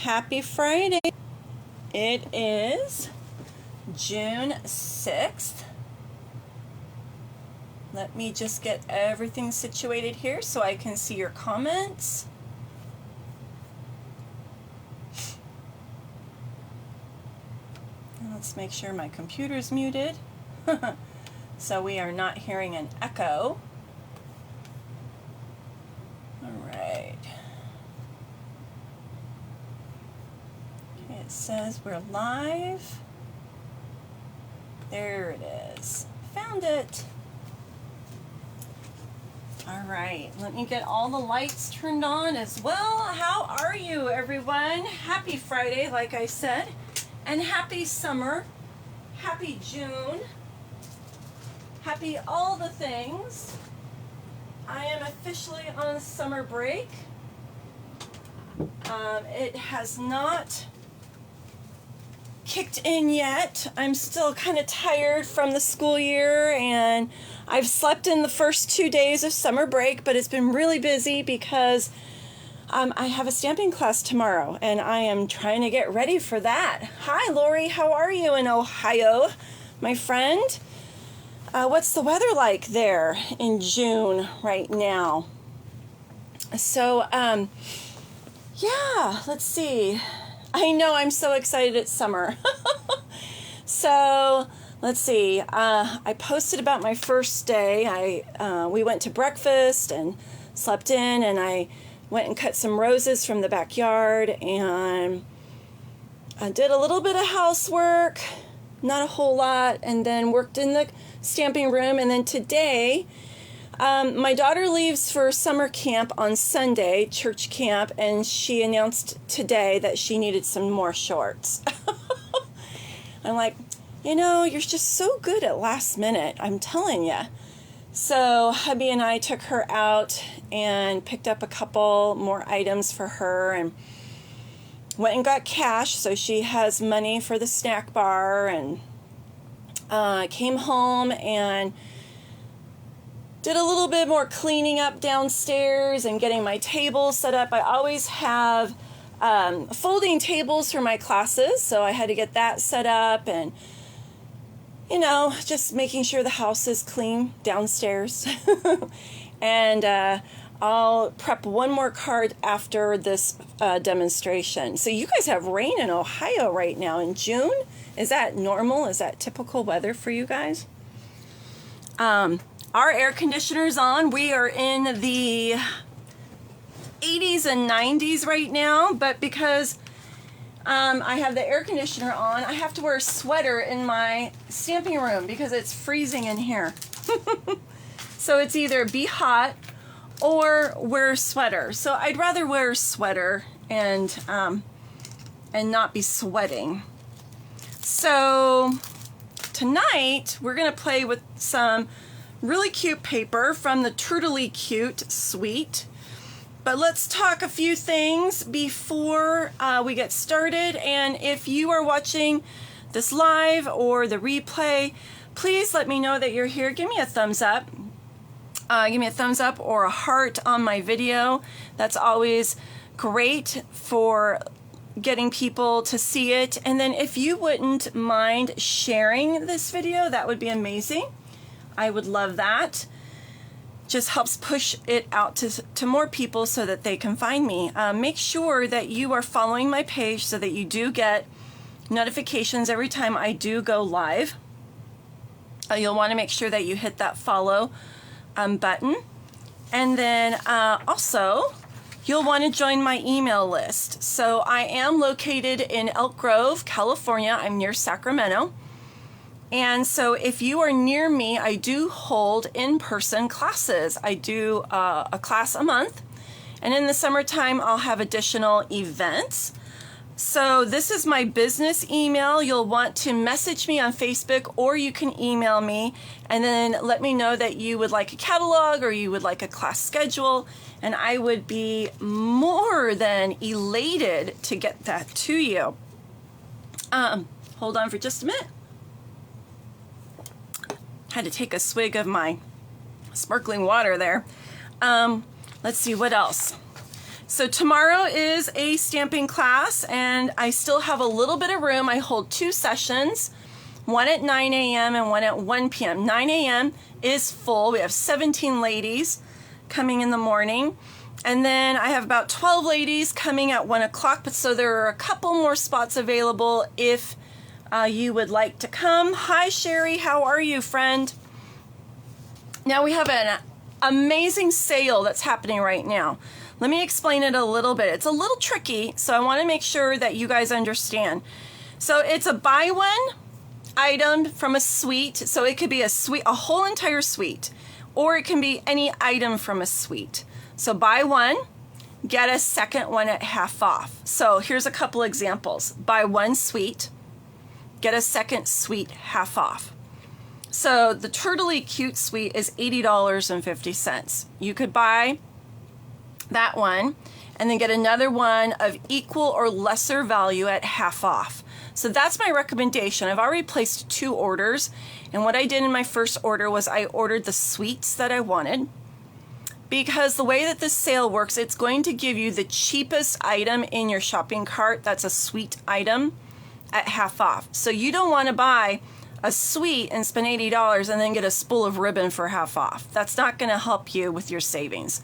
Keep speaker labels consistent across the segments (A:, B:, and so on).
A: Happy Friday. It is June 6th. Let me just get everything situated here so I can see your comments. Let's make sure my computer's muted so we are not hearing an echo. All right. Okay, it says we're live. There it is. Found it. All right, let me get all the lights turned on as well. How are you, everyone? Happy Friday, like I said, and happy summer. Happy June. Happy all the things. I am officially on summer break. It has not kicked in yet. I'm still kind of tired from the school year, and I've slept in the first 2 days of summer break, but it's been really busy because I have a stamping class tomorrow, and I am trying to get ready for that. Hi, Lori. How are you in Ohio, my friend? What's the weather like there in June right now? So, yeah, let's see. I know, I'm so excited it's summer. So, let's see. I posted about my first day. We went to breakfast and slept in, and I went and cut some roses from the backyard, and I did a little bit of housework, not a whole lot, and then worked in the stamping room. And then today, my daughter leaves for summer camp on Sunday, church camp, and she announced today that she needed some more shorts. I'm like, you know, you're just so good at last minute, I'm telling you. So hubby and I took her out and picked up a couple more items for her and went and got cash so she has money for the snack bar, and came home and did a little bit more cleaning up downstairs and getting my table set up. I always have folding tables for my classes, so I had to get that set up, and you know, just making sure the house is clean downstairs. And I'll prep one more card after this demonstration. So you guys have rain in Ohio right now in June. Is that normal? Is that typical weather for you guys? Our air conditioner's on. We are in the 80s and 90s right now, but because I have the air conditioner on, I have to wear a sweater in my stamping room because it's freezing in here. So it's either be hot or wear a sweater. So I'd rather wear a sweater and not be sweating. So tonight we're gonna play with some really cute paper from the Turtleyly Cute suite. But let's talk a few things before we get started. And if you are watching this live or the replay, please let me know that you're here. Give me a thumbs up. Give me a thumbs up or a heart on my video. That's always great for getting people to see it. And then if you wouldn't mind sharing this video, that would be amazing. I would love that. Just helps push it out to more people so that they can find me. Make sure that you are following my page so that you do get notifications every time I do go live. You'll want to make sure that you hit that follow button. And then also, you'll want to join my email list. So I am located in Elk Grove, California. I'm near Sacramento. And so if you are near me, I do hold in-person classes. I do a class a month. And in the summertime, I'll have additional events. So this is my business email. You'll want to message me on Facebook, or you can email me and then let me know that you would like a catalog or you would like a class schedule. And I would be more than elated to get that to you. Hold on for just a minute. Had to take a swig of my sparkling water there. Let's see what else. So tomorrow is a stamping class, and I still have a little bit of room. I hold 2 sessions, one at 9 a.m. and one at 1 p.m. 9 a.m. is full. We have 17 ladies coming in the morning. And then I have about 12 ladies coming at 1 o'clock, but so there are a couple more spots available if you would like to come. Hi, Sherry. How are you, friend? Now we have an amazing sale that's happening right now. Let me explain it a little bit. It's a little tricky, so I want to make sure that you guys understand. So it's a buy one item from a suite. So it could be a suite, a whole entire suite, or it can be any item from a suite. So buy one, get a second one at half off. So here's a couple examples. Buy one suite, get a second suite half off. So the Turtleyly Cute suite is $80.50. You could buy that one and then get another one of equal or lesser value at half off. So that's my recommendation. I've already placed 2 orders, and what I did in my first order was I ordered the suites that I wanted, because the way that this sale works, it's going to give you the cheapest item in your shopping cart that's a suite item at half off. So you don't want to buy a suite and spend $80 and then get a spool of ribbon for half off. That's not going to help you with your savings.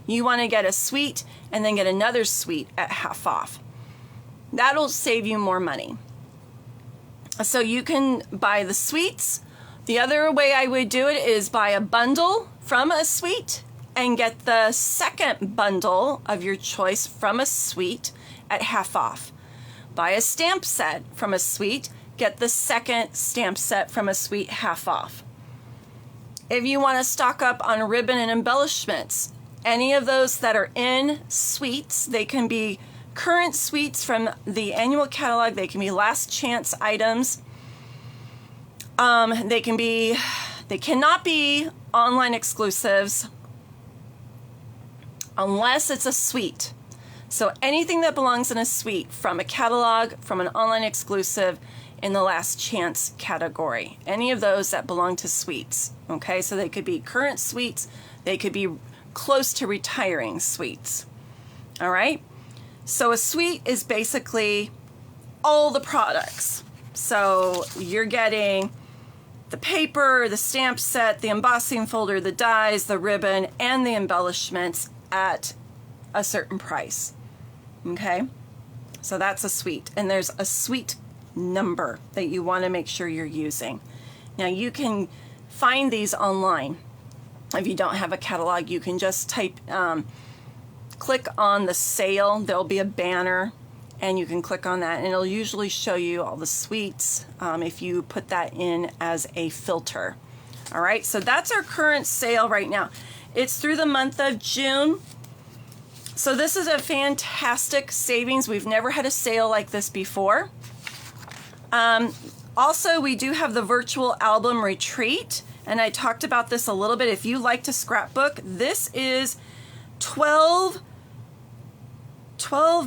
A: You want to get a suite and then get another suite at half off. That'll save you more money. So you can buy the suites. The other way I would do it is buy a bundle from a suite and get the second bundle of your choice from a suite at half off. Buy a stamp set from a suite, get the second stamp set from a suite half off. If you want to stock up on ribbon and embellishments, any of those that are in suites, they can be current suites from the annual catalog, they can be last chance items. They cannot be online exclusives unless it's a suite. So anything that belongs in a suite from a catalog, from an online exclusive, in the last chance category. Any of those that belong to suites. Okay, so they could be current suites, they could be close to retiring suites. All right, so a suite is basically all the products. So you're getting the paper, the stamp set, the embossing folder, the dies, the ribbon, and the embellishments at a certain price. Okay, so that's a suite, and there's a suite number that you want to make sure you're using. Now you can find these online. If you don't have a catalog, you can just type, click on the sale. There'll be a banner, and you can click on that, and it'll usually show you all the suites if you put that in as a filter. All right, so that's our current sale right now. It's through the month of June. So this is a fantastic savings. We've never had a sale like this before. Also, we do have the virtual album retreat, and I talked about this a little bit. If you like to scrapbook, this is 12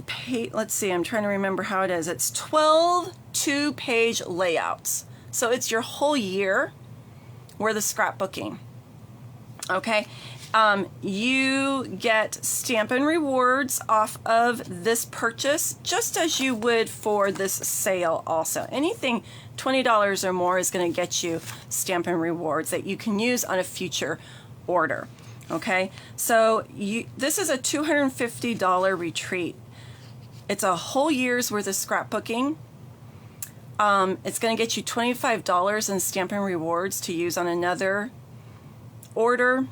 A: page, let's see, I'm trying to remember how it is. It's 12 2-page layouts. So it's your whole year worth of scrapbooking. Okay. You get Stampin' Rewards off of this purchase, just as you would for this sale also. Anything $20 or more is going to get you Stampin' Rewards that you can use on a future order. Okay, so this is a $250 retreat. It's a whole year's worth of scrapbooking. It's going to get you $25 in Stampin' Rewards to use on another order.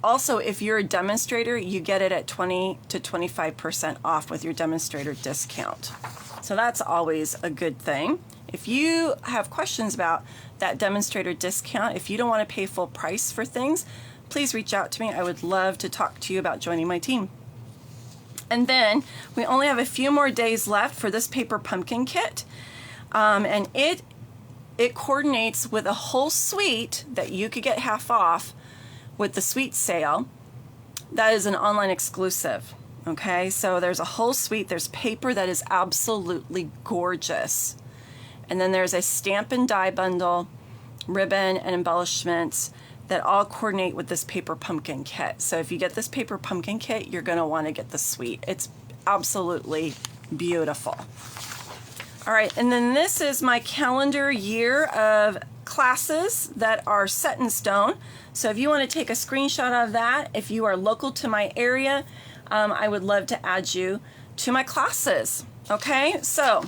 A: Also, if you're a demonstrator, you get it at 20 to 25% off with your demonstrator discount. So that's always a good thing. If you have questions about that demonstrator discount, if you don't want to pay full price for things, please reach out to me. I would love to talk to you about joining my team. And then we only have a few more days left for this paper pumpkin kit. And it coordinates with a whole suite that you could get half off with the suite sale. That is an online exclusive. Okay, so there's a whole suite. There's paper that is absolutely gorgeous. And then there's a stamp and die bundle, ribbon and embellishments that all coordinate with this paper pumpkin kit. So if you get this paper pumpkin kit, you're going to want to get the suite. It's absolutely beautiful. All right, and then this is my calendar year of classes that are set in stone. So if you want to take a screenshot of that, if you are local to my area, I would love to add you to my classes. Okay, so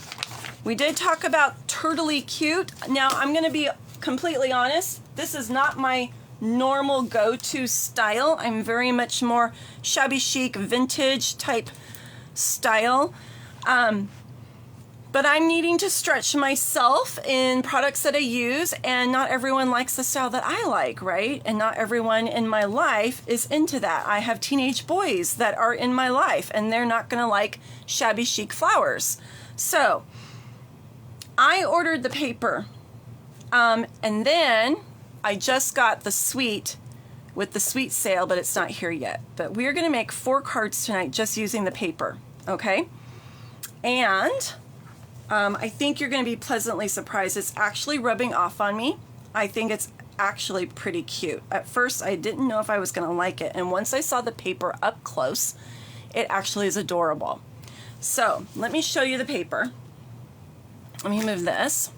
A: we did talk about Turtleyly Cute. Now I'm going to be completely honest, this is not my normal go-to style. I'm very much more shabby chic, vintage type style. But I'm needing to stretch myself in products that I use, and not everyone likes the style that I like, right? And not everyone in my life is into that. I have teenage boys that are in my life, and they're not gonna like shabby chic flowers. So I ordered the paper, and then I just got the suite with the suite sale, but it's not here yet. But we're gonna make 4 cards tonight just using the paper, okay? And I think you're going to be pleasantly surprised. It's actually rubbing off on me. I think it's actually pretty cute. At first, I didn't know if I was going to like it. And once I saw the paper up close, it actually is adorable. So let me show you the paper. Let me move this.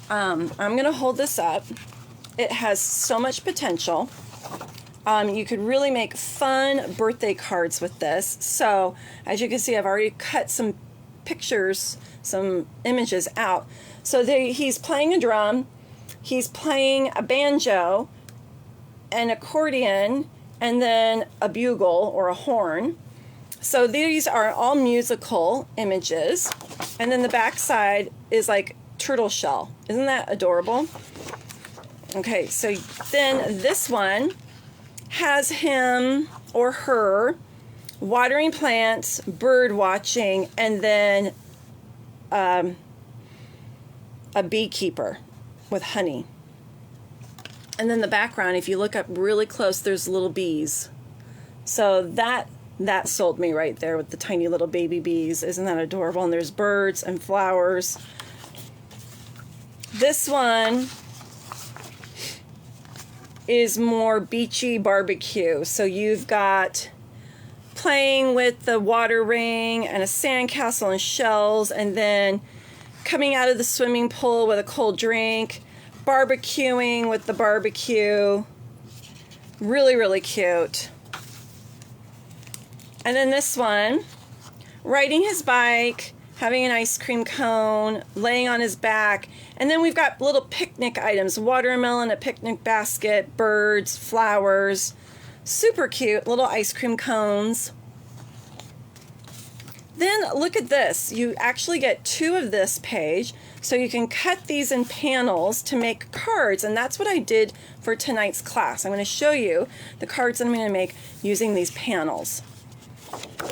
A: I'm going to hold this up. It has so much potential. You could really make fun birthday cards with this. So as you can see, I've already cut some pictures, some images out. So he's playing a drum, he's playing a banjo, an accordion, and then a bugle or a horn. So these are all musical images. And then the back side is like turtle shell. Isn't that adorable? Okay, so then this one has him or her watering plants, bird watching, and then a beekeeper with honey. And then the background, if you look up really close, there's little bees. So that sold me right there with the tiny little baby bees. Isn't that adorable? And there's birds and flowers. This one is more beachy barbecue. So you've got playing with the water ring and a sandcastle and shells, and then coming out of the swimming pool with a cold drink, barbecuing with the barbecue. Really, really cute. And then this one, riding his bike, having an ice cream cone, laying on his back. And then we've got little picnic items, watermelon, a picnic basket, birds, flowers. Super cute, little ice cream cones. Then look at this. You actually get 2 of this page, so you can cut these in panels to make cards, and that's what I did for tonight's class. I'm going to show you the cards that I'm going to make using these panels.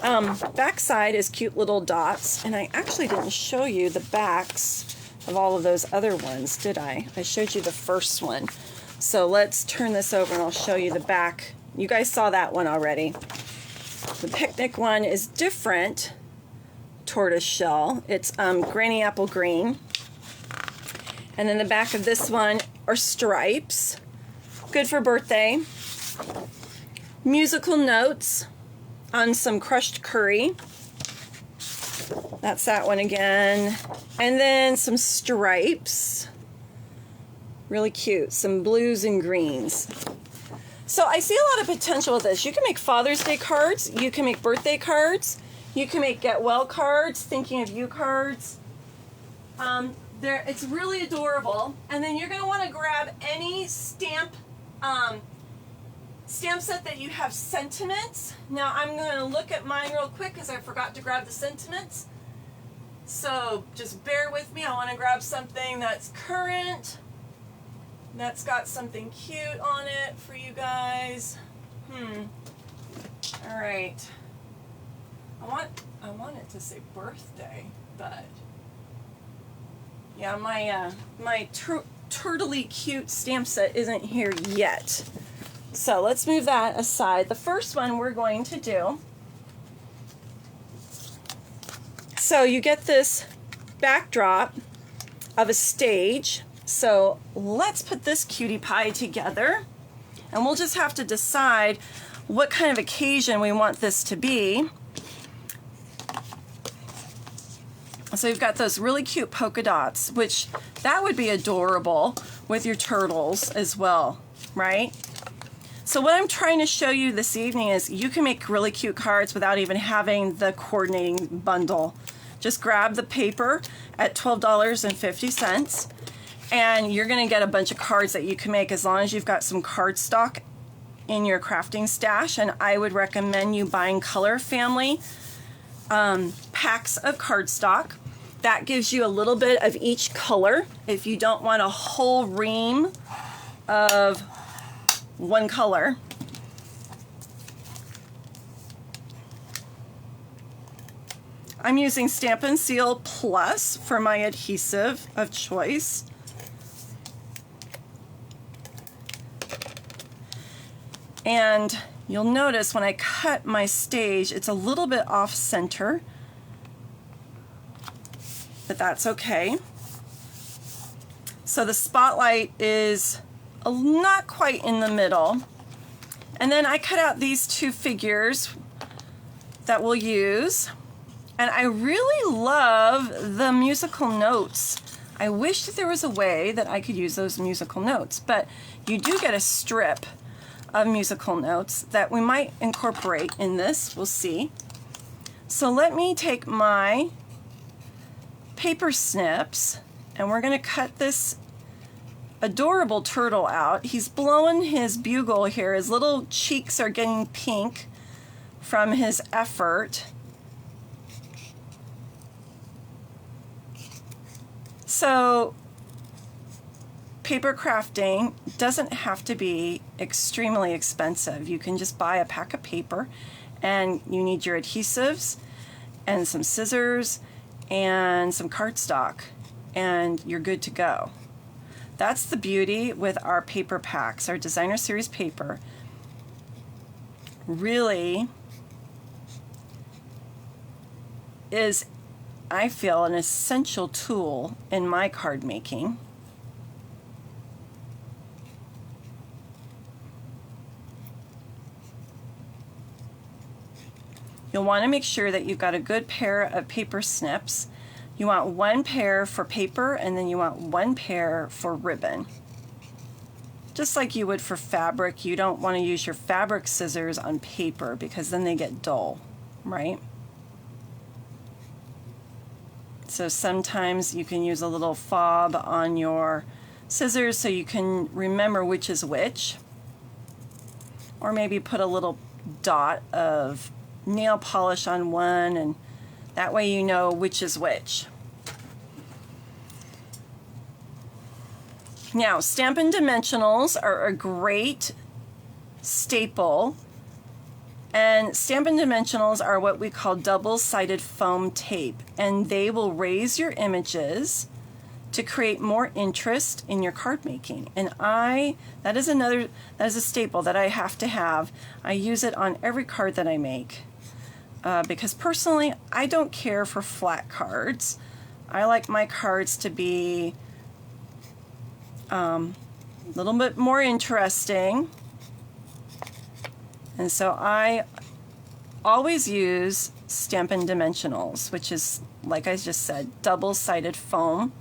A: Backside is cute little dots, and I actually didn't show you the backs of all of those other ones, did I? I showed you the first one. So let's turn this over and I'll show you the back. You guys saw that one already. The picnic one is different tortoise shell. It's granny apple green. And then the back of this one are stripes. Good for birthday. Musical notes on some crushed curry. That's that one again. And then some stripes. Really cute. Some blues and greens. So I see a lot of potential with this. You can make Father's Day cards. You can make birthday cards. You can make get well cards, thinking of you cards. It's really adorable. And then you're going to want to grab any stamp set that you have sentiments. Now I'm going to look at mine real quick because I forgot to grab the sentiments. So just bear with me. I want to grab something that's current, that's got something cute on it for you guys. All right. I want it to say birthday, but yeah, my Turtleyly Cute stamp set isn't here yet. So let's move that aside. The first one we're going to do. So you get this backdrop of a stage, So let's put this cutie pie together, and we'll just have to decide what kind of occasion we want this to be. So you've got those really cute polka dots, which that would be adorable with your turtles as well, right? So what I'm trying to show you this evening is you can make really cute cards without even having the coordinating bundle. Just grab the paper at $12.50 and you're going to get a bunch of cards that you can make as long as you've got some cardstock in your crafting stash. And I would recommend you buying Color Family packs of cardstock. That gives you a little bit of each color if you don't want a whole ream of one color. I'm using Stampin' Seal Plus for my adhesive of choice. And you'll notice when I cut my stage, it's a little bit off center, but that's okay. So the spotlight is not quite in the middle. And then I cut out these two figures that we'll use. And I really love the musical notes. I wish that there was a way that I could use those musical notes, but you do get a strip of musical notes that we might incorporate in this. We'll see. So let me take my paper snips and we're going to cut this adorable turtle out. He's blowing his bugle here. His little cheeks are getting pink from his effort. So paper crafting doesn't have to be extremely expensive. You can just buy a pack of paper and you need your adhesives and some scissors and some cardstock and you're good to go. That's the beauty with our paper packs. Our designer series paper really is, I feel, an essential tool in my card making. You'll want to make sure that you've got a good pair of paper snips. You want one pair for paper and then you want one pair for ribbon. Just like you would for fabric, you don't want to use your fabric scissors on paper because then they get dull, right? So sometimes you can use a little fob on your scissors so you can remember which is which. Or maybe put a little dot of nail polish on one and that way you know which is which. Now, Stampin' Dimensionals are a great staple. And Stampin' Dimensionals are what we call double-sided foam tape. And they will raise your images to create more interest in your card making. And that is a staple that I have to have. I use it on every card that I make. Because personally, I don't care for flat cards. I like my cards to be a little bit more interesting. And so I always use Stampin' Dimensionals, which is, like I just said, double-sided foam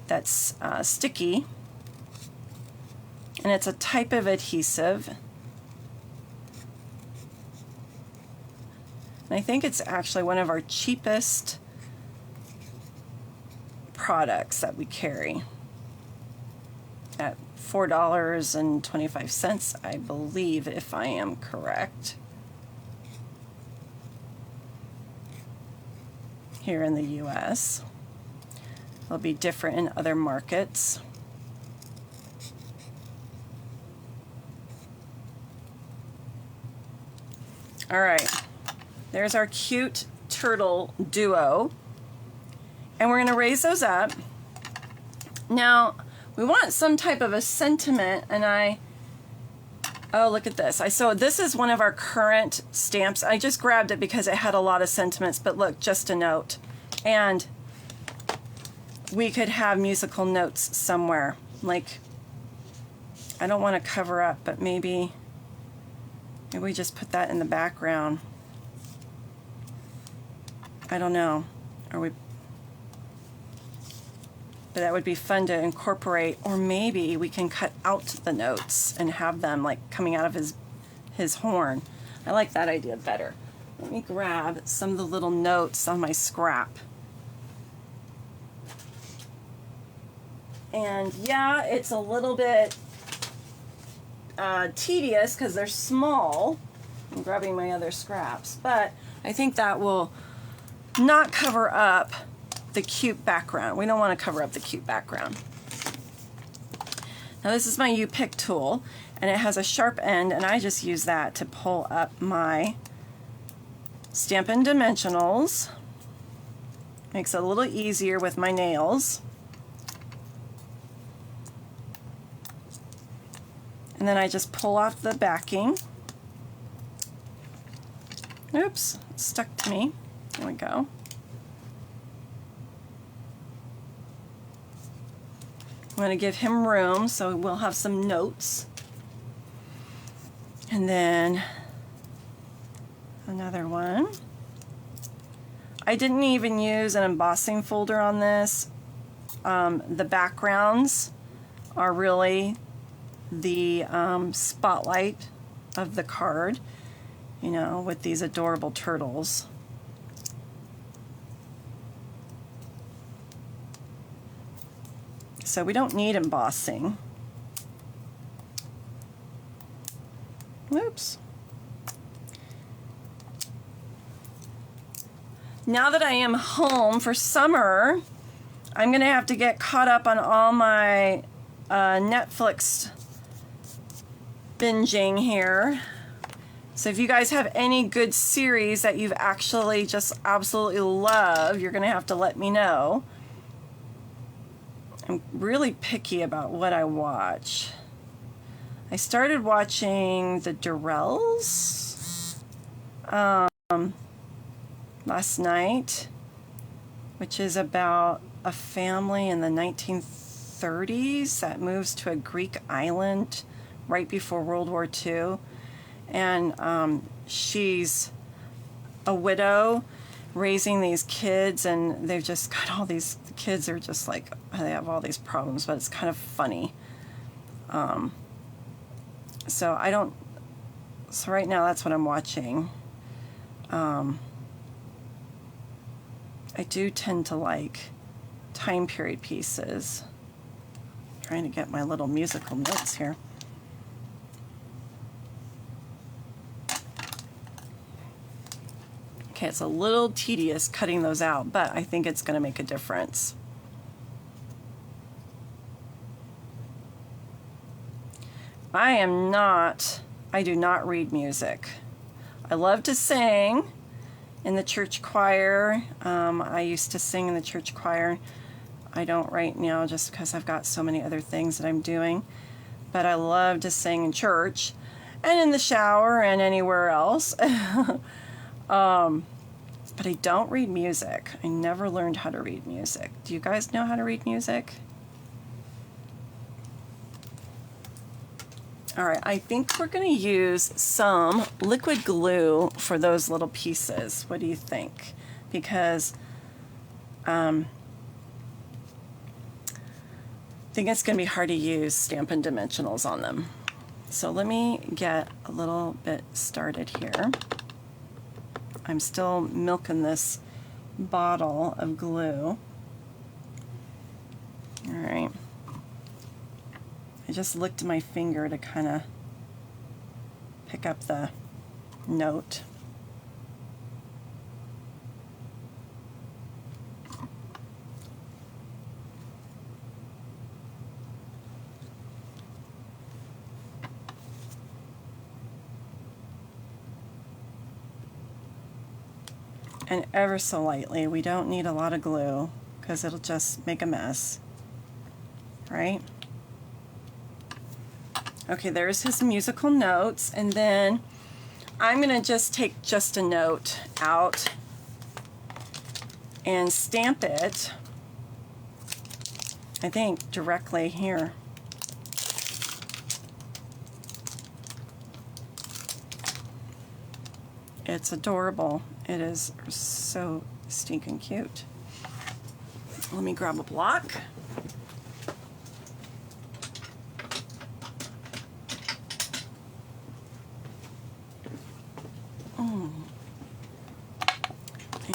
A: that's sticky. And it's a type of adhesive. And I think it's actually one of our cheapest products that we carry at $4.25, I believe, if I am correct, here in the US. It'll be different in other markets. All right. There's our cute turtle duo. And we're going to raise those up. Now, we want some type of a sentiment, and oh, look at this. So this is one of our current stamps. I just grabbed it because it had a lot of sentiments, but look, just a note. And we could have musical notes somewhere. Like, I don't want to cover up, but maybe we just put that in the background. I don't know. But that would be fun to incorporate, or maybe we can cut out the notes and have them like coming out of his horn. I like that idea better. Let me grab some of the little notes on my scrap. And yeah, it's a little bit tedious because they're small. I'm grabbing my other scraps, but I think that will not cover up the cute background. We don't want to cover up the cute background. Now this is my U-pick tool, and it has a sharp end, and I just use that to pull up my Stampin' Dimensionals. Makes it a little easier with my nails. And then I just pull off the backing. Oops, it stuck to me. There we go. I'm going to give him room, so we'll have some notes. And then another one. I didn't even use an embossing folder on this. The backgrounds are really the spotlight of the card, you know, with these adorable turtles. So we don't need embossing. Oops. Now that I am home for summer, I'm going to have to get caught up on all my Netflix binging here. So if you guys have any good series that you've actually just absolutely love, you're going to have to let me know. I'm really picky about what I watch. I started watching the Durrells last night, which is about a family in the 1930s that moves to a Greek island right before World War II. And she's a widow raising these kids, and they've just got all these, the kids are just like, they have all these problems, but it's kind of funny. So right now that's what I'm watching. I do tend to like time period pieces. I'm trying to get my little musical notes here. Okay, it's a little tedious cutting those out, but I think it's going to make a difference. I do not read music. I love to sing in the church choir. I used to sing in the church choir. I don't right now just because I've got so many other things that I'm doing. But I love to sing in church and in the shower and anywhere else. But I don't read music. I never learned how to read music. Do you guys know how to read music? All right, I think we're going to use some liquid glue for those little pieces. What do you think? Because I think it's going to be hard to use Stampin' Dimensionals on them. So let me get a little bit started here. I'm still milking this bottle of glue. All right. I just licked my finger to kind of pick up the note. And ever so lightly. We don't need a lot of glue because it'll just make a mess, right? Okay, there's his musical notes, and then I'm gonna just take just a note out and stamp it I think directly here. It's adorable. It is so stinking cute. Let me grab a block.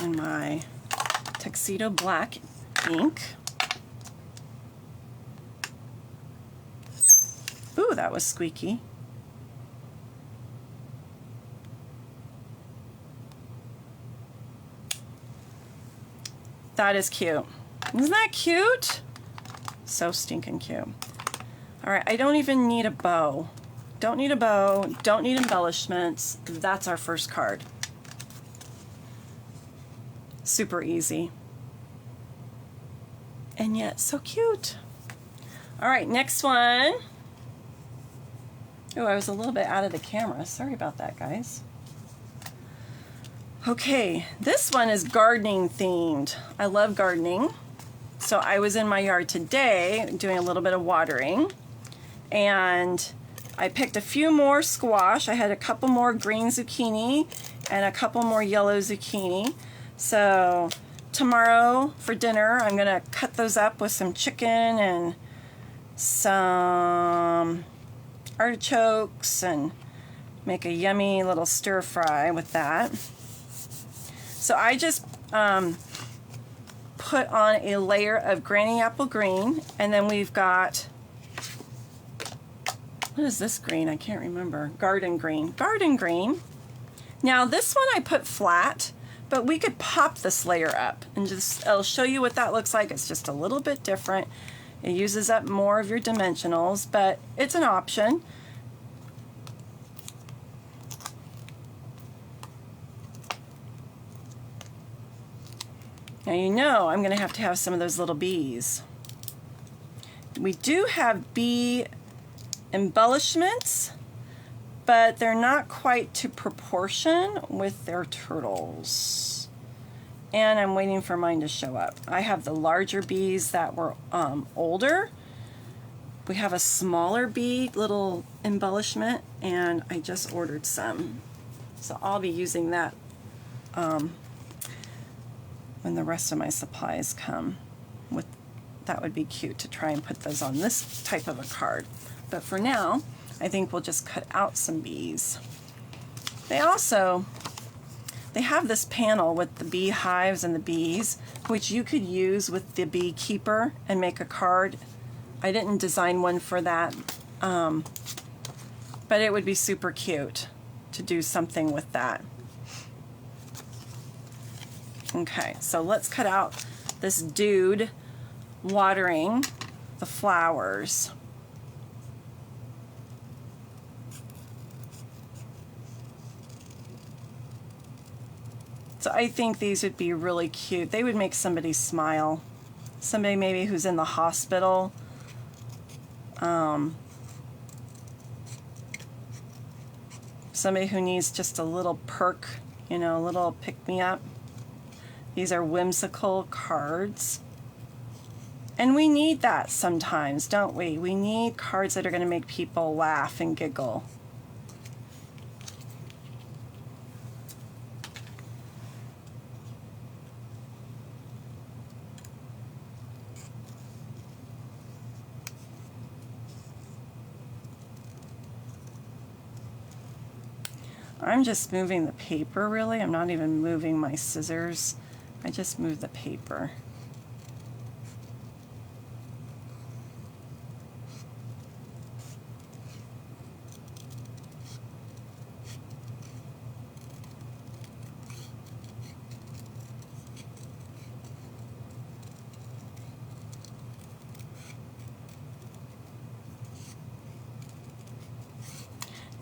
A: And my tuxedo black ink. Ooh, that was squeaky. That is cute. Isn't that cute? So stinking cute. All right, I don't even need a bow. Don't need a bow, don't need embellishments. That's our first card. Super easy. And yet so cute. All right, next one. Oh, I was a little bit out of the camera. Sorry about that, guys. Okay, this one is gardening themed. I love gardening. So I was in my yard today doing a little bit of watering, and I picked a few more squash. I had a couple more green zucchini and a couple more yellow zucchini. So tomorrow for dinner, I'm gonna cut those up with some chicken and some artichokes and make a yummy little stir fry with that. So I just put on a layer of granny apple green, and then we've got, what is this green? I can't remember. Garden green. Garden green. Now this one I put flat, but we could pop this layer up and just, I'll show you what that looks like. It's just a little bit different. It uses up more of your dimensionals, but it's an option. Now you know I'm going to have some of those little bees. We do have bee embellishments, but they're not quite to proportion with their turtles. And I'm waiting for mine to show up. I have the larger bees that were older. We have a smaller bee little embellishment, and I just ordered some. So I'll be using that when the rest of my supplies come. That would be cute to try and put those on this type of a card. But for now, I think we'll just cut out some bees. They have this panel with the beehives and the bees, which you could use with the beekeeper and make a card. I didn't design one for that, but it would be super cute to do something with that. Okay, so let's cut out this dude watering the flowers. So I think these would be really cute. They would make somebody smile. Somebody maybe who's in the hospital. Somebody who needs just a little perk, you know, a little pick-me-up. These are whimsical cards. And we need that sometimes, don't we? We need cards that are going to make people laugh and giggle. I'm just moving the paper, really. I'm not even moving my scissors. I just move the paper.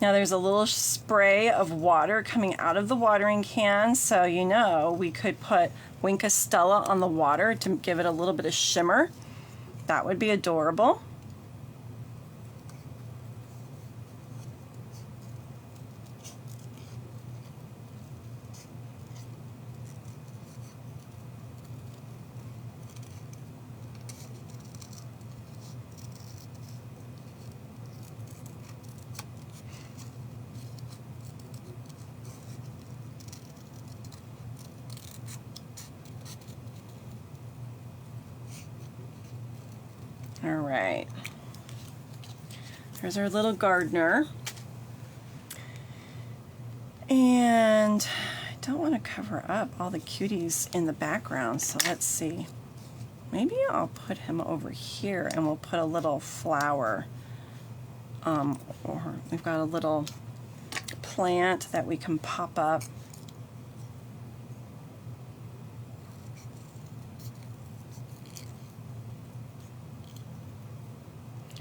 A: Now there's a little spray of water coming out of the watering can, so you know we could put Wink Stella on the water to give it a little bit of shimmer. That would be adorable. All right. There's our little gardener. And I don't want to cover up all the cuties in the background, so let's see. Maybe I'll put him over here and we'll put a little flower. Or we've got a little plant that we can pop up.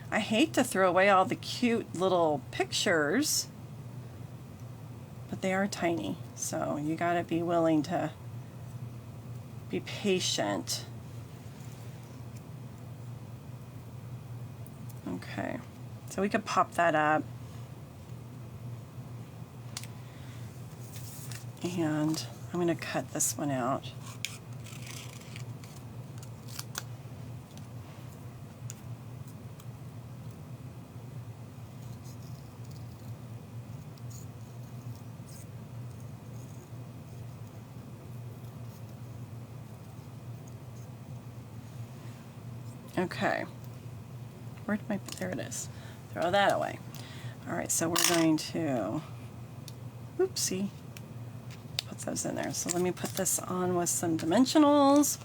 A: I hate to throw away all the cute little pictures, but they are tiny, so you gotta be willing to be patient. Okay, so we could pop that up. And I'm gonna cut this one out. Okay, where did there it is. Throw that away. All right, so we're going to, oopsie, put those in there. So let me put this on with some dimensionals.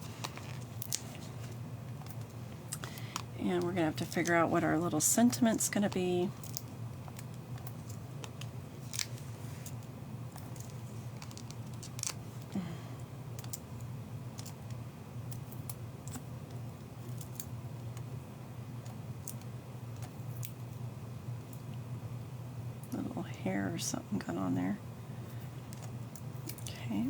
A: And we're gonna have to figure out what our little sentiment's gonna be. Little hair or something got on there. Okay.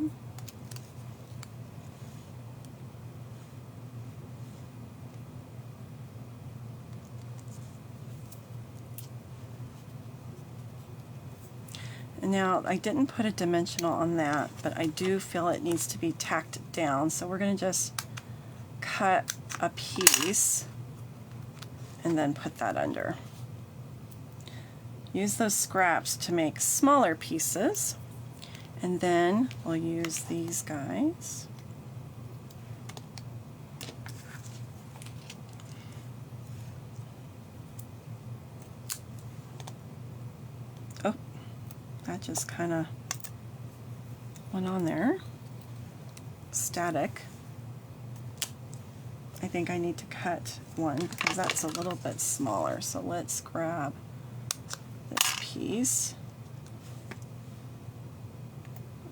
A: And now I didn't put a dimensional on that, but I do feel it needs to be tacked down. So we're going to just cut a piece and then put that under. Use those scraps to make smaller pieces, and then we'll use these guys. Oh, that just kind of went on there. Static. I think I need to cut one because that's a little bit smaller. So let's grab this piece.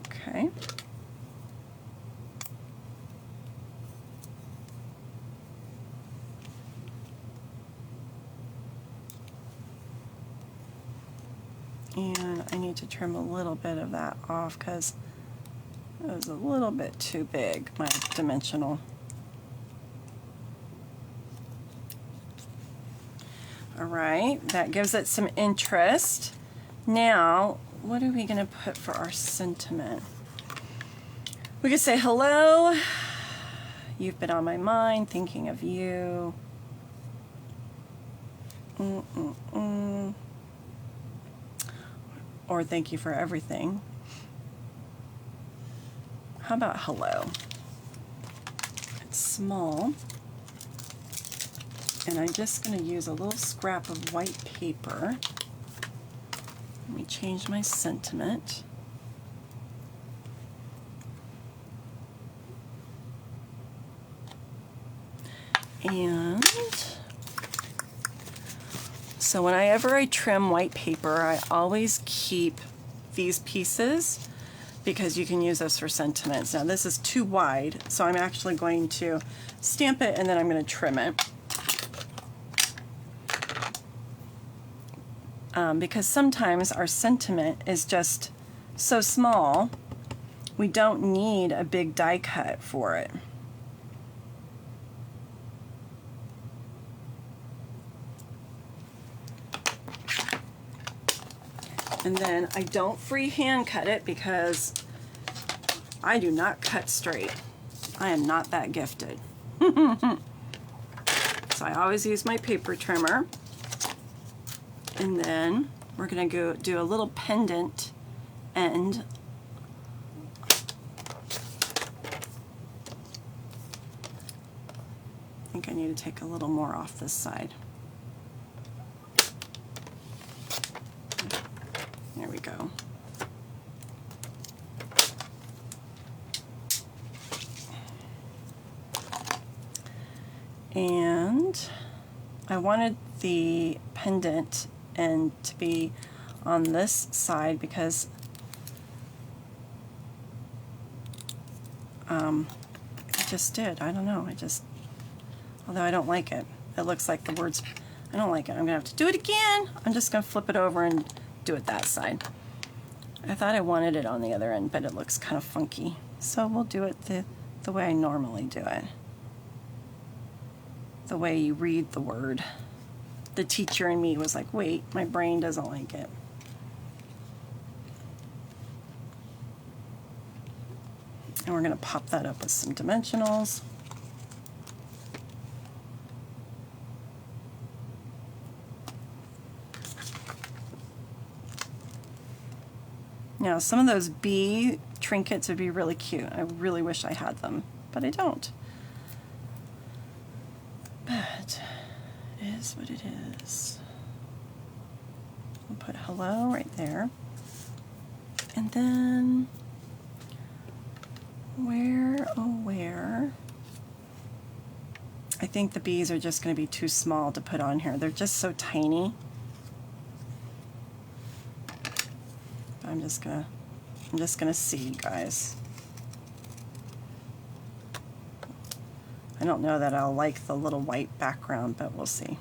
A: Okay. And I need to trim a little bit of that off because it was a little bit too big, my dimensional. All right, that gives it some interest. Now, what are we going to put for our sentiment? We could say, hello, you've been on my mind, thinking of you. Or thank you for everything. How about hello? It's small. And I'm just going to use a little scrap of white paper. Let me change my sentiment. And so whenever I trim white paper, I always keep these pieces because you can use this for sentiments. Now this is too wide, so I'm actually going to stamp it and then I'm going to trim it. Because sometimes our sentiment is just so small, we don't need a big die cut for it. And then I don't freehand cut it because I do not cut straight. I am not that gifted. So I always use my paper trimmer. And then we're going to go do a little pendant end. I think I need to take a little more off this side. There we go. And I wanted the pendant end to be on this side because it just did. I don't know. Although I don't like it. It looks like the words, I don't like it. I'm going to have to do it again. I'm just going to flip it over and do it that side. I thought I wanted it on the other end, but it looks kind of funky. So we'll do it the way I normally do it. The way you read the word. The teacher in me was like, wait, my brain doesn't like it. And we're going to pop that up with some dimensionals. Now, some of those bee trinkets would be really cute. I really wish I had them, but I don't. But it is what it is. We'll put hello right there. And then, where, oh where? I think the bees are just going to be too small to put on here. They're just so tiny. I'm just gonna see, guys. I don't know that I'll like the little white background, but we'll see.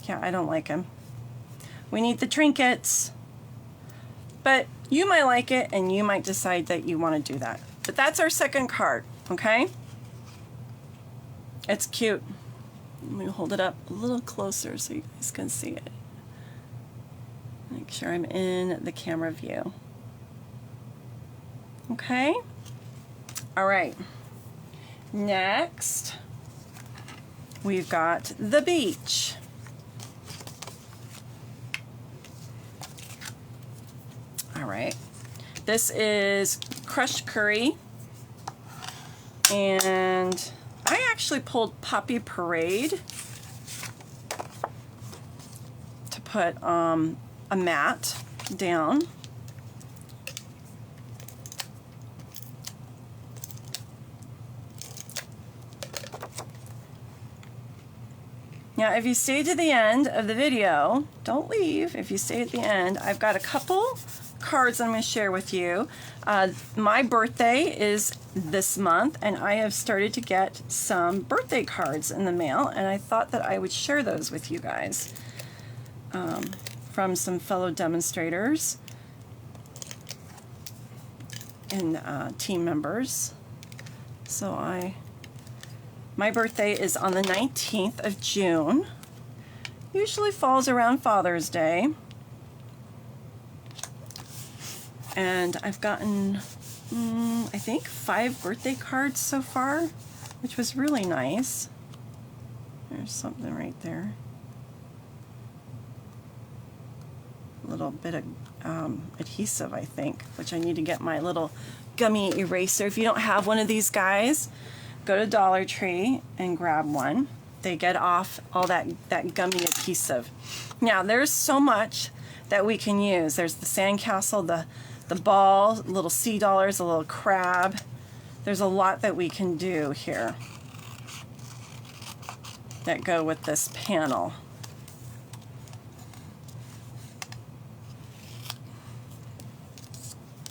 A: Yeah, I don't like him. We need the trinkets. But you might like it, and you might decide that you want to do that. But that's our second card, okay? It's cute. Let me hold it up a little closer so you guys can see it. Make sure I'm in the camera view. Okay? All right. Next, we've got the beach. All right, this is crushed curry, and I actually pulled Poppy Parade to put a mat down. Now, if you stay to the end of the video, don't leave. If you stay at the end, I've got a couple cards I'm going to share with you. My birthday is this month, and I have started to get some birthday cards in the mail, and I thought that I would share those with you guys from some fellow demonstrators and team members. So my birthday is on the 19th of June. Usually falls around Father's Day. And I've gotten, I think, 5 birthday cards so far, which was really nice. There's something right there. A little bit of adhesive, I think, which I need to get my little gummy eraser. If you don't have one of these guys, go to Dollar Tree and grab one. They get off all that gummy adhesive. Now, there's so much that we can use. There's the sandcastle, the ball, little sea dollars, a little crab. There's a lot that we can do here that go with this panel.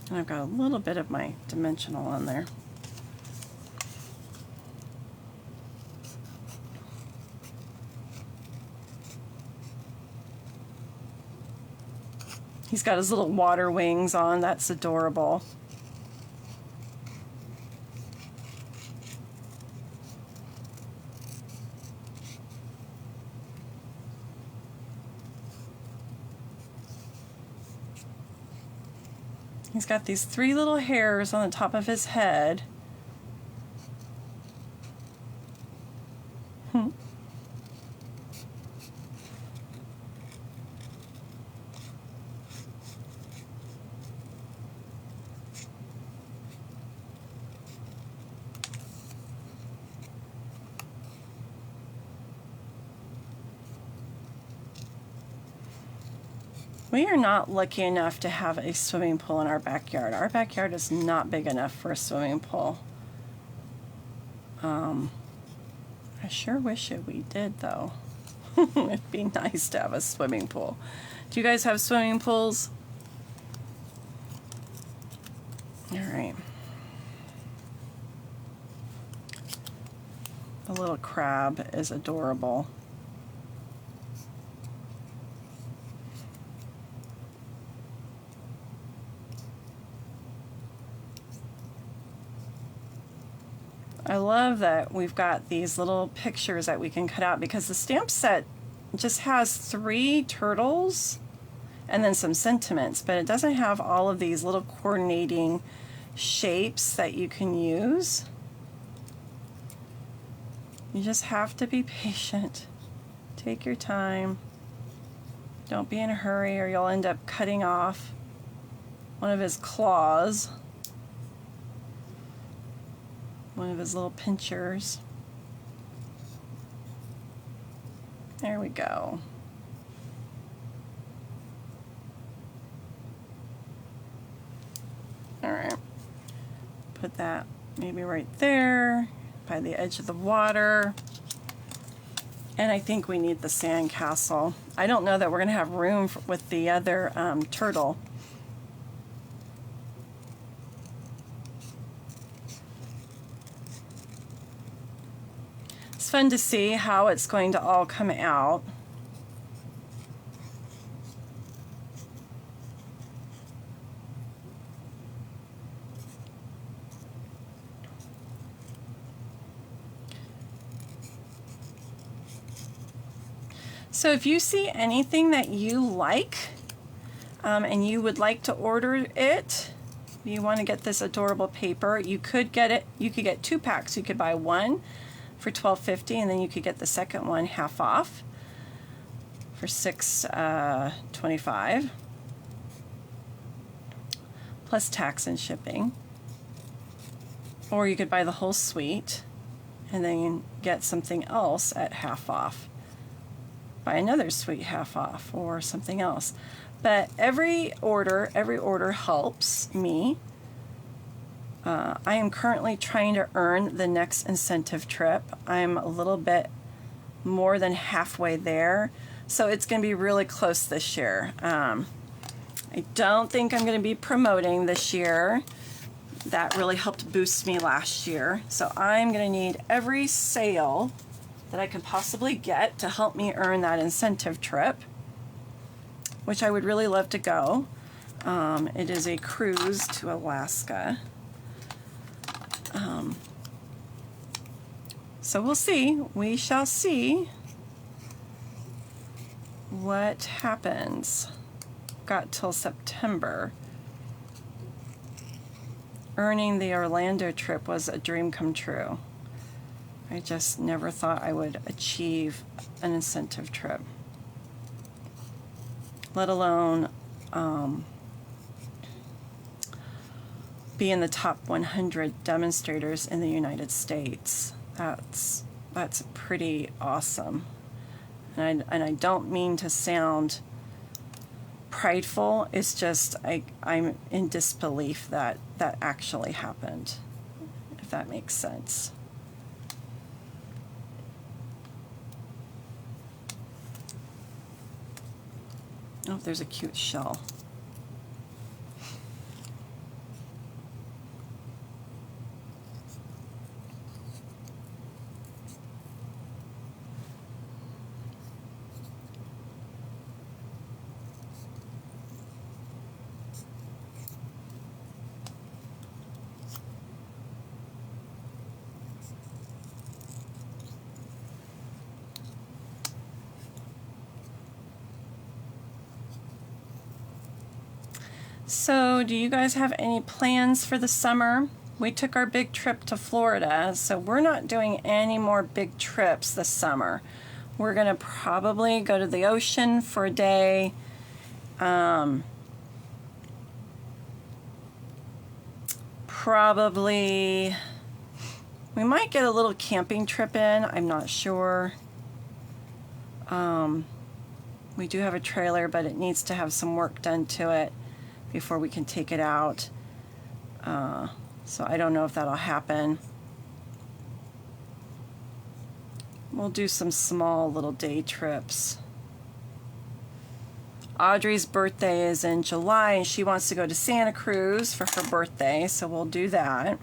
A: And I've got a little bit of my dimensional on there. He's got his little water wings on. That's adorable. He's got these 3 little hairs on the top of his head. We are not lucky enough to have a swimming pool in our backyard. Our backyard is not big enough for a swimming pool. I sure wish we did, though. It'd be nice to have a swimming pool. Do you guys have swimming pools? All right. The little crab is adorable. I love that we've got these little pictures that we can cut out, because the stamp set just has 3 turtles and then some sentiments, but it doesn't have all of these little coordinating shapes that you can use. You just have to be patient. Take your time. Don't be in a hurry or you'll end up cutting off one of his claws. One of his little pinchers. There we go. All right. Put that maybe right there by the edge of the water. And I think we need the sand castle. I don't know that we're going to have room with the other turtle. It's fun to see how it's going to all come out. So if you see anything that you like and you would like to order it, you want to get this adorable paper, you could get it. You could get 2 packs. You could buy one for $12.50, and then you could get the second one half off for $6.25 plus tax and shipping. Or you could buy the whole suite and then get something else at half off. Buy another suite half off or something else. But every order helps me. I am currently trying to earn the next incentive trip. I'm a little bit more than halfway there, so it's going to be really close this year. I don't think I'm going to be promoting this year. That really helped boost me last year. So I'm going to need every sale that I can possibly get to help me earn that incentive trip, which I would really love to go. It is a cruise to Alaska. So we'll see. We shall see what happens. Got till September. Earning the Orlando trip was a dream come true. I just never thought I would achieve an incentive trip, let alone be in the top 100 demonstrators in the United States. That's pretty awesome. And I don't mean to sound prideful. It's just I'm in disbelief that that actually happened, if that makes sense. Oh, there's a cute shell. So, do you guys have any plans for the summer? We took our big trip to Florida, so we're not doing any more big trips this summer. We're going to probably go to the ocean for a day. Probably, we might get a little camping trip in. I'm not sure. We do have a trailer, but it needs to have some work done to it before we can take it out. So I don't know if that'll happen. We'll do some small little day trips. Audrey's birthday is in July, and she wants to go to Santa Cruz for her birthday, so we'll do that.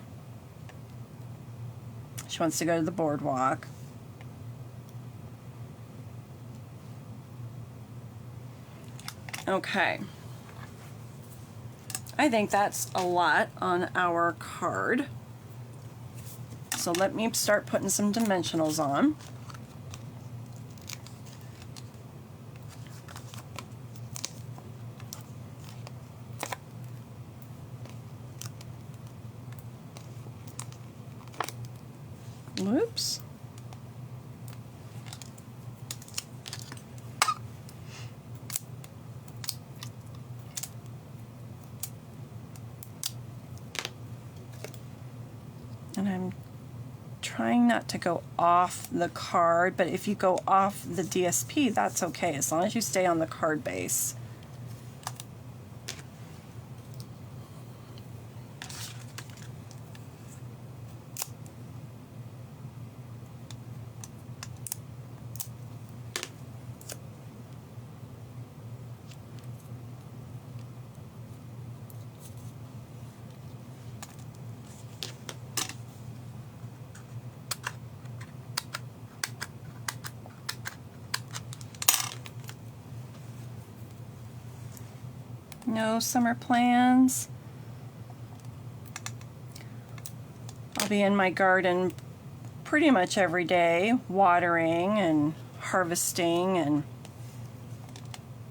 A: She wants to go to the boardwalk. Okay. I think that's a lot on our card. So let me start putting some dimensionals on. Whoops. And I'm trying not to go off the card, but if you go off the DSP, that's okay, as long as you stay on the card base. No summer plans. I'll be in my garden pretty much every day, watering and harvesting and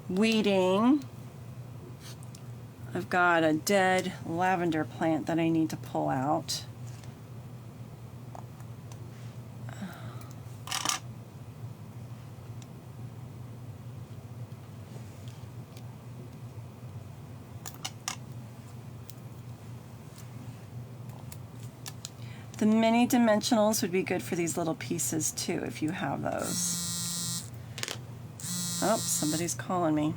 A: weeding. I've got a dead lavender plant that I need to pull out. The mini dimensionals would be good for these little pieces too, if you have those. Oh, somebody's calling me.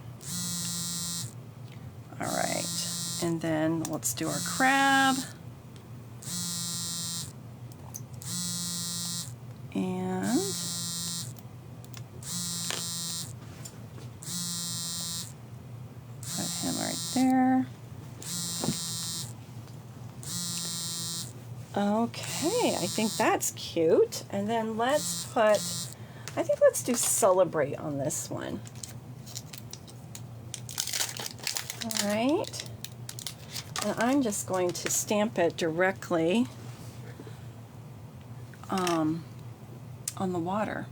A: All right, and then let's do our crab. And put him right there. Okay, I think that's cute. And then let's put, I think let's do celebrate on this one. All right. And I'm just going to stamp it directly on the water.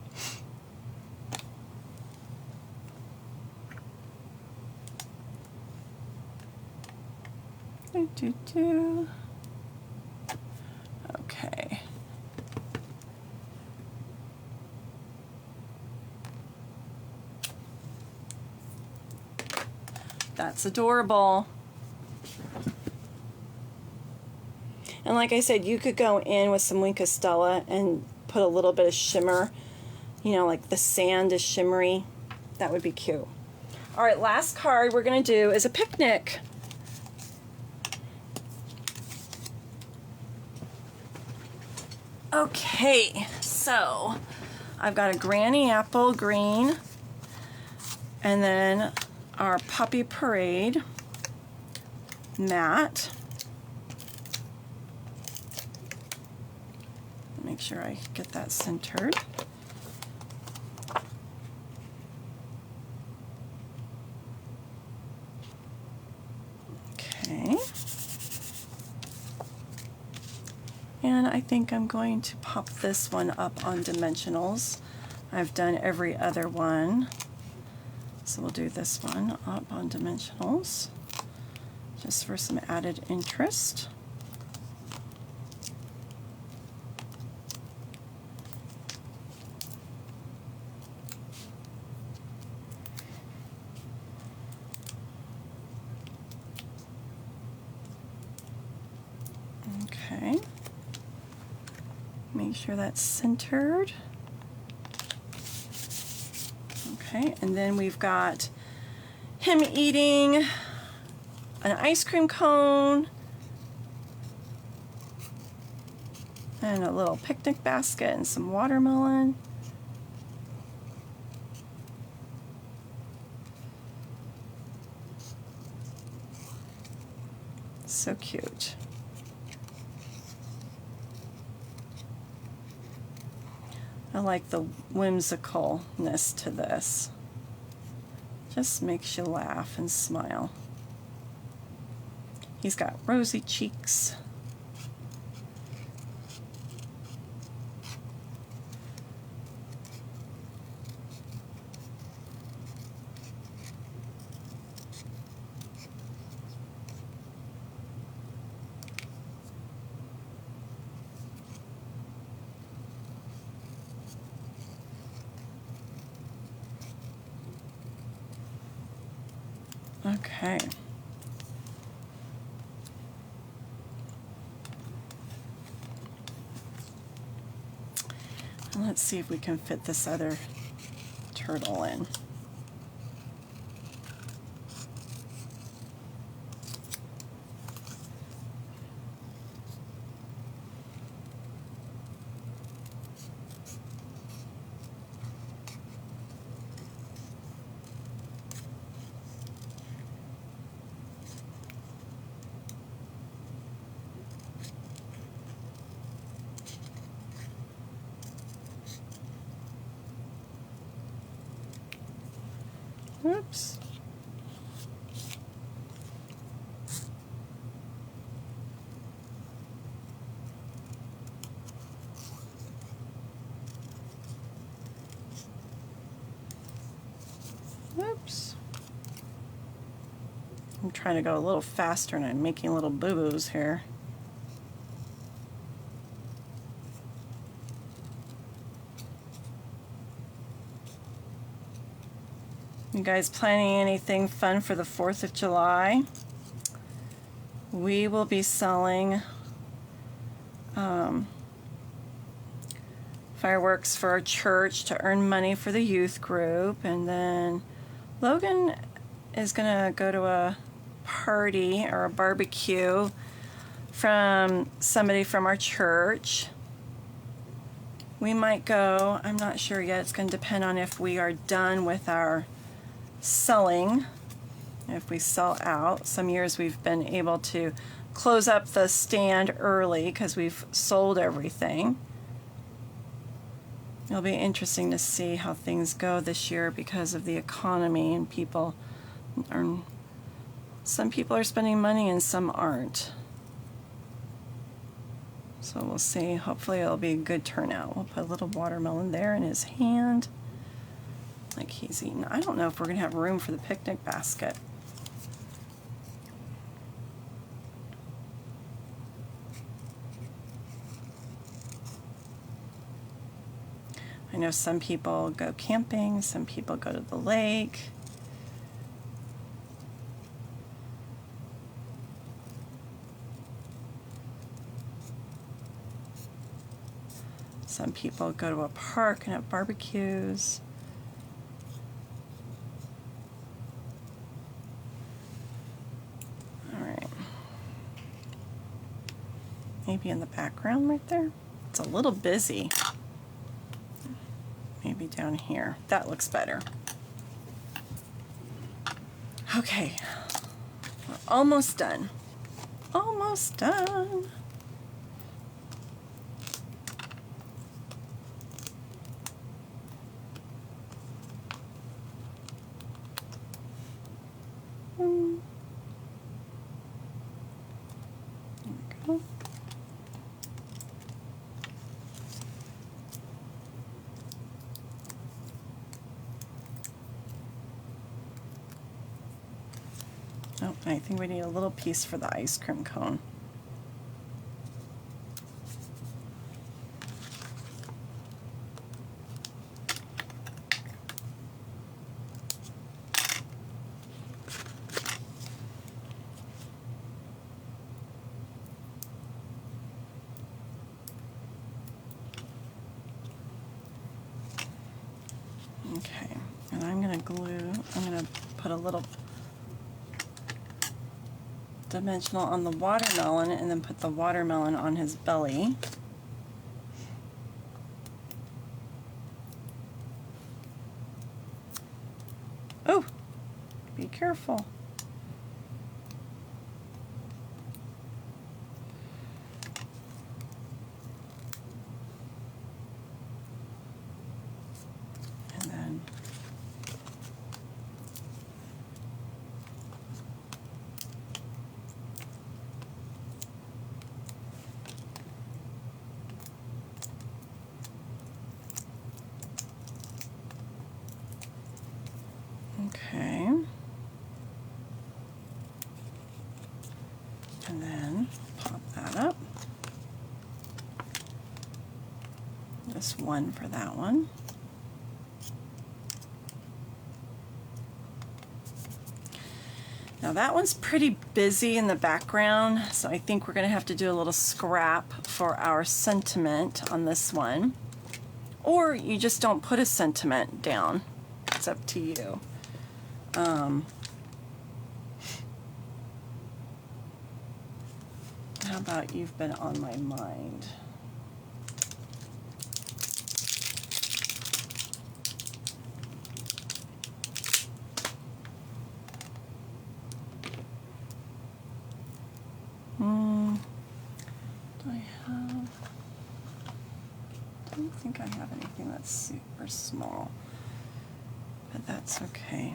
A: Okay. That's adorable. And like I said, you could go in with some Wink of Stella and put a little bit of shimmer, you know, like the sand is shimmery. That would be cute. All right, last card we're going to do is a picnic. Okay, so I've got a Granny Apple green, and then our Puppy Parade matte. Make sure I get that centered. Okay. And I think I'm going to pop this one up on dimensionals. I've done every other one. So we'll do this one up on dimensionals, just for some added interest. Okay. Make sure that's centered. Okay, and then we've got him eating an ice cream cone and a little picnic basket and some watermelon. So cute. I like the whimsicalness to this. Just makes you laugh and smile. He's got rosy cheeks. Okay. And let's see if we can fit this other turtle in. Oops. Oops. I'm trying to go a little faster and I'm making little boo-boos here. You guys planning anything fun for the 4th of July? We will be selling fireworks for our church to earn money for the youth group, and then Logan is gonna go to a party or a barbecue from somebody from our church. We might go, I'm not sure yet. It's going to depend on if we are done with our selling, if we sell out. Some years we've been able to close up the stand early because we've sold everything. It'll be interesting to see how things go this year because of the economy, and some people are spending money and some aren't. So we'll see. Hopefully it'll be a good turnout. We'll put a little watermelon there in his hand, like he's eating. I don't know if we're going to have room for the picnic basket. I know some people go camping, some people go to the lake. Some people go to a park and have barbecues. All right. Maybe in the background right there. It's a little busy. Maybe down here. That looks better. Okay. We're almost done. Almost done. There we go. Oh, I think we need a little piece for the ice cream cone. Okay, And I'm going to put a little dimensional on the watermelon and then put the watermelon on his belly. Oh, be careful. And then okay. And then pop that up. Just one for that one. Now that one's pretty busy in the background, so I think we're going to have to do a little scrap for our sentiment on this one. Or you just don't put a sentiment down. It's up to you. How about You've Been on My Mind? Do I have... I don't think I have anything that's super small, but that's okay.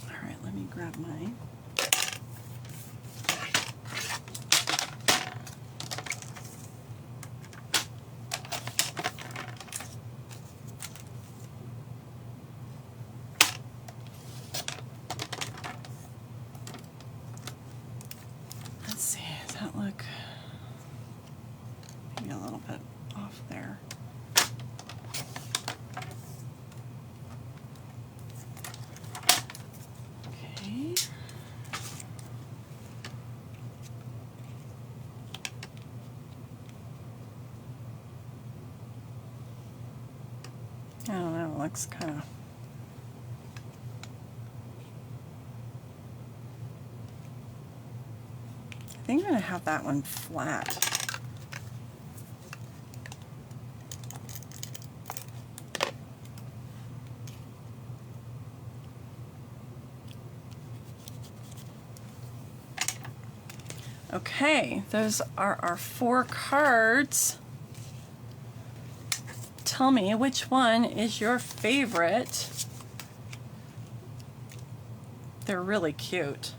A: Alright, let me grab mine. Let's see, does that look maybe a little bit off there? Okay. I don't know, it looks kind of... I think I'm going to have that one flat. Okay, those are our 4 cards. Tell me which one is your favorite. They're really cute.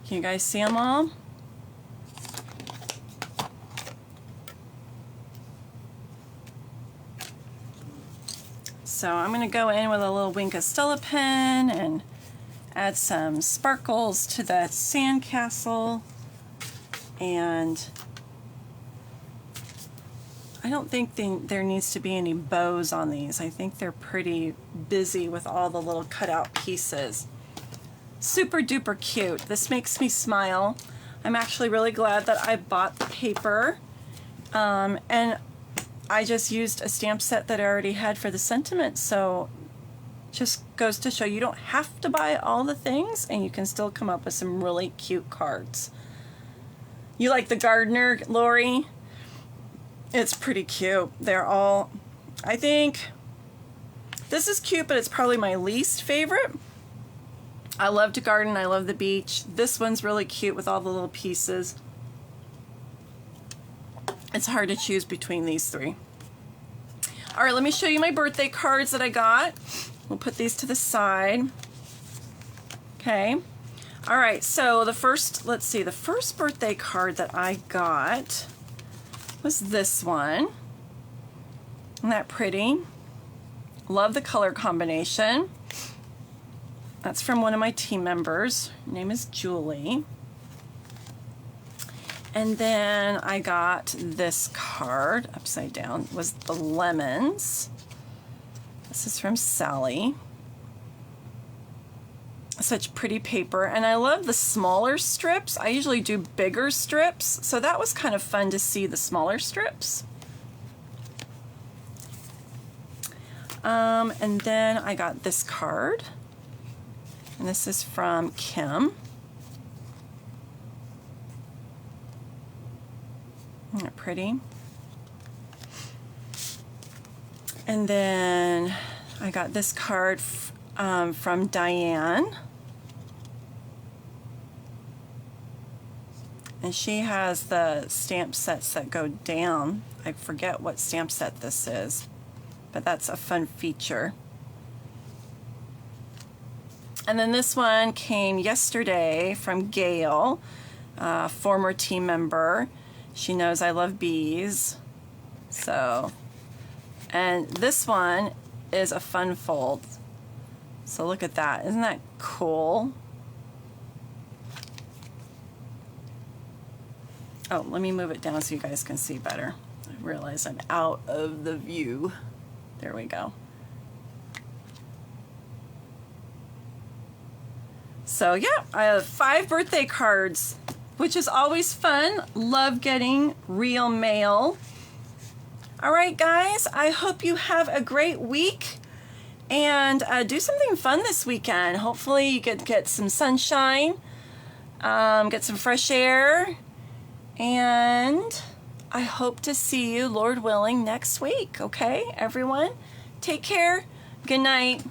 A: Can you guys see them all? So I'm going to go in with a little Wink of Stella pen and add some sparkles to the sandcastle. And I don't think there needs to be any bows on these. I think they're pretty busy with all the little cutout pieces. Super duper cute. This makes me smile. I'm actually really glad that I bought the paper. And I just used a stamp set that I already had for the sentiment. So just goes to show you don't have to buy all the things and you can still come up with some really cute cards. You like the gardener, Lori? It's pretty cute. They're all, I think this is cute, but it's probably my least favorite. I love to garden. I love the beach. This one's really cute with all the little pieces. It's hard to choose between these 3. All right, let me show you my birthday cards that I got. We'll put these to the side. Okay. All right, so the first, let's see, the first birthday card that I got was this one. Isn't that pretty? Love the color combination. That's from one of my team members. Her name is Julie. And then I got this card, upside down, was the lemons. This is from Sally. such pretty paper, and I love the smaller strips. I usually do bigger strips, so that was kind of fun to see the smaller strips. And then I got this card, and this is from Kim. Isn't that pretty? And then I got this card from Diane. And she has the stamp sets that go down. I forget what stamp set this is, but that's a fun feature. And then this one came yesterday from Gail, a former team member. She knows I love bees. So, and this one is a fun fold. So look at that. Isn't that cool? Oh, let me move it down so you guys can see better. I realize I'm out of the view. There we go. So yeah, I have 5 birthday cards, which is always fun. Love getting real mail. All right, guys, I hope you have a great week, and do something fun this weekend. Hopefully you get some sunshine, get some fresh air, and I hope to see you, Lord willing, next week. Okay, everyone? Take care. Good night.